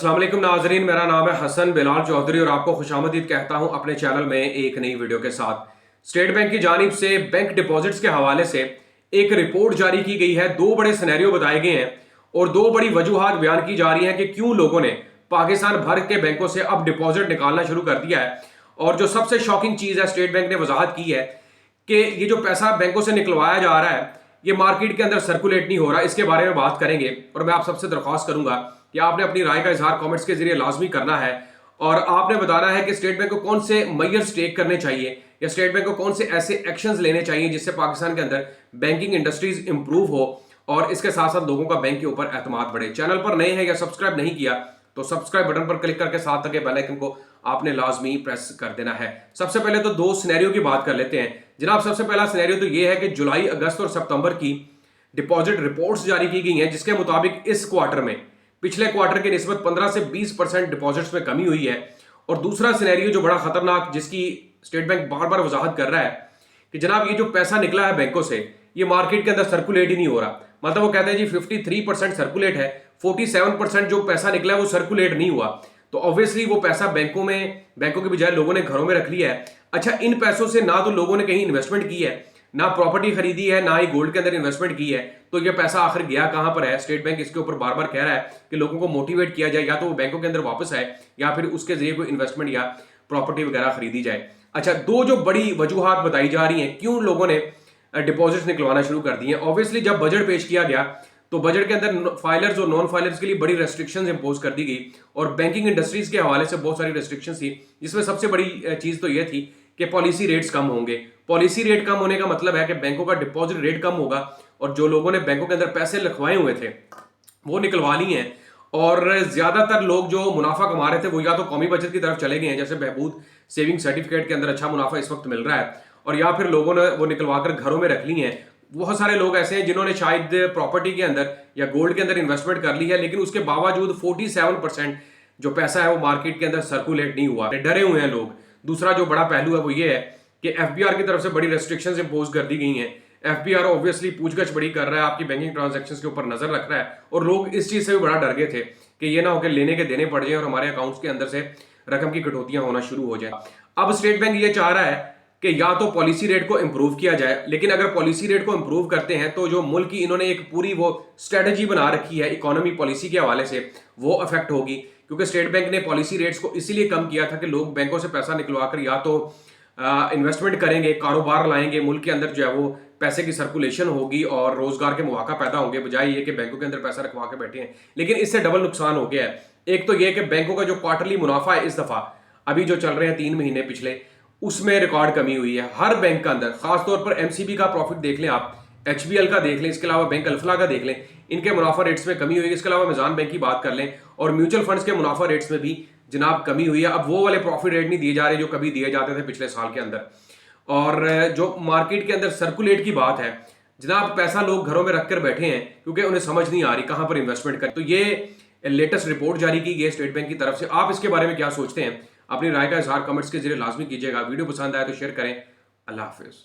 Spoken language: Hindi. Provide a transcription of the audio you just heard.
अस्सलाम वालेकुम नाजरीन, मेरा नाम है हसन बिलाल चौधरी और आपको खुशामदीद कहता हूं अपने चैनल में एक नई वीडियो के साथ। स्टेट बैंक की जानिब से बैंक डिपॉजिट्स के हवाले से एक रिपोर्ट जारी की गई है। दो बड़े सिनेरियो बताए गए हैं और दो बड़ी वजूहात बयान की जा रही हैं कि क्यों लोगों ने पाकिस्तान भर के बैंकों से अब डिपॉजिट निकालना शुरू कर दिया है। और जो सबसे शॉकिंग चीज़ है, स्टेट बैंक ने वजाहत की है कि ये जो पैसा बैंकों से निकलवाया जा रहा है ये मार्केट के अंदर सर्कुलेट नहीं हो रहा। इसके बारे में बात करेंगे और मैं आप सबसे दरख्वास्त करूंगा कि आपने अपनी राय का इजहार कमेंट्स के जरिए लाजमी करना है और आपने बताना है कि स्टेट बैंक को कौन से मेजर्स टेक करने चाहिए या स्टेट बैंक को कौन से ऐसे एक्शंस लेने चाहिए जिससे पाकिस्तान के अंदर बैंकिंग इंडस्ट्रीज इंप्रूव हो और इसके साथ साथ लोगों का बैंक के ऊपर एतमाद बढ़े। चैनल पर नए हैं या सब्सक्राइब नहीं किया तो सब्सक्राइब बटन पर क्लिक करके साथ तक बेल आइकन को आपने लाजमी प्रेस कर देना है। सबसे पहले तो दो सिनेरियो की बात कर लेते हैं जनाब। सबसे पहला सिनेरियो तो यह है कि जुलाई, अगस्त और सितंबर की डिपॉजिट रिपोर्ट्स जारी की गई हैं जिसके मुताबिक इस क्वार्टर में पिछले क्वार्टर की निस्बत 15 से 20% डिपॉजिट्स में कमी हुई है। और दूसरा सिनेरियो जो बड़ा खतरनाक, जिसकी स्टेट बैंक बार बार वजाहत कर रहा है कि जनाब ये जो पैसा निकला है बैंकों से ये मार्केट के अंदर सर्कुलेट ही नहीं हो रहा। मतलब वो कहते हैं जी 53% सर्कुलेट है, 47% जो पैसा निकला है वो सर्कुलेट नहीं हुआ। तो ऑब्वियसली वो पैसा बैंकों के बजाय लोगों ने घरों में रख लिया है। अच्छा, इन पैसों से ना तो लोगों ने कहीं इन्वेस्टमेंट की है, ना प्रॉपर्टी खरीदी है, ना ही गोल्ड के अंदर इन्वेस्टमेंट की है। तो ये पैसा आखिर गया कहां पर है? स्टेट बैंक इसके ऊपर बार बार कह रहा है कि लोगों को मोटिवेट किया जाए, या तो वो बैंकों के अंदर वापस आए या फिर उसके जरिए कोई इन्वेस्टमेंट या प्रॉपर्टी वगैरह खरीदी जाए। अच्छा, दो जो बड़ी वजूहात बताई जा रही हैं क्यों लोगों ने डिपॉजिट्स निकलवाना शुरू कर दिए। ऑब्वियसली जब बजट पेश किया गया तो बजट के अंदर फाइलर्स और नॉन फाइलर्स के लिए बड़ी रेस्ट्रिक्शंस इंपोज कर दी गई और बैंकिंग इंडस्ट्रीज के हवाले से बहुत सारी रेस्ट्रिक्शंस थी, जिसमें सबसे बड़ी चीज तो यह थी कि पॉलिसी रेट्स कम होंगे। पॉलिसी रेट कम होने का मतलब है कि बैंकों का डिपॉजिट रेट कम होगा और जो लोगों ने बैंकों के अंदर पैसे लिखवाए हुए थे वो निकलवा लिए हैं। और ज्यादातर लोग जो मुनाफा कमा रहे थे वो या तो कौमी बचत की तरफ चले गए हैं, जैसे बहबूद सेविंग सर्टिफिकेट के अंदर अच्छा मुनाफा इस वक्त मिल रहा है, और या फिर लोगों ने वो निकलवाकर घरों में रख ली हैं। बहुत सारे लोग ऐसे हैं जिन्होंने शायद प्रॉपर्टी के अंदर या गोल्ड के अंदर इन्वेस्टमेंट कर ली है, लेकिन उसके बावजूद 47% जो पैसा है वो मार्केट के अंदर सर्कुलेट नहीं हुआ, डरे हुए हैं लोग। दूसरा जो बड़ा पहलू है वो ये है कि एफबीआर की तरफ से बड़ी रेस्ट्रिक्शंस इंपोज कर दी गई हैं। एफबीआर ऑब्वियसली पूछगछ बड़ी कर रहा है, आपकी बैंकिंग ट्रांजैक्शंस के ऊपर नजर रख रहा है, और लोग इस चीज से भी बड़ा डर गए थे कि ये ना हो कि लेने के देने पड़ जाए और हमारे अकाउंट्स के अंदर से रकम की कटौतियां होना शुरू हो जाए। अब स्टेट बैंक ये चाह रहा है कि या तो पॉलिसी रेट को इंप्रूव किया जाए, लेकिन अगर पॉलिसी रेट को इंप्रूव करते हैं तो जो मुल्क की इन्होंने एक पूरी वो स्ट्रेटजी बना रखी है इकोनॉमी पॉलिसी के हवाले से वो अफेक्ट होगी। क्योंकि स्टेट बैंक ने पॉलिसी रेट्स को इसीलिए कम किया था कि लोग बैंकों से पैसा निकलवाकर या तो इन्वेस्टमेंट करेंगे, कारोबार लाएंगे, मुल्क के अंदर जो है वो पैसे की सर्कुलेशन होगी और रोजगार के मौका पैदा होंगे, बजाय ये कि बैंकों के अंदर पैसा रखवा के बैठे हैं। लेकिन इससे डबल नुकसान हो गया है। एक तो ये कि बैंकों का जो क्वार्टरली मुनाफा है इस दफा अभी जो चल रहे हैं 3 महीने पिछले, उसमें रिकॉर्ड कमी हुई है हर बैंक का अंदर। खासतौर पर एमसीबी का प्रॉफिट देख लें आप, एचबीएल का देख लें, इसके अलावा बैंक अल्फला का देख लें, इनके मुनाफा रेट्स में कमी हुई है। इसके अलावा मिजान बैंक की बात कर लें और म्यूचुअल फंड्स के मुनाफा रेट्स में भी जनाब कमी हुई है। अब वो वाले प्रॉफिट रेट नहीं दिए जा रहे जो कभी दिए जाते थे पिछले साल के अंदर। और जो मार्केट के अंदर सर्कुलेट की बात है जनाब, पैसा लोग घरों में रखकर बैठे हैं क्योंकि उन्हें समझ नहीं आ रही कहां पर इन्वेस्टमेंट करें। तो ये लेटेस्ट रिपोर्ट जारी की गई स्टेट बैंक की तरफ से। आप इसके बारे में क्या सोचते हैं? अपनी राय का इजहार कमेंट्स के जरिए लाजमी कीजिएगा। वीडियो पसंद आए तो शेयर करें। अल्लाह हाफिज।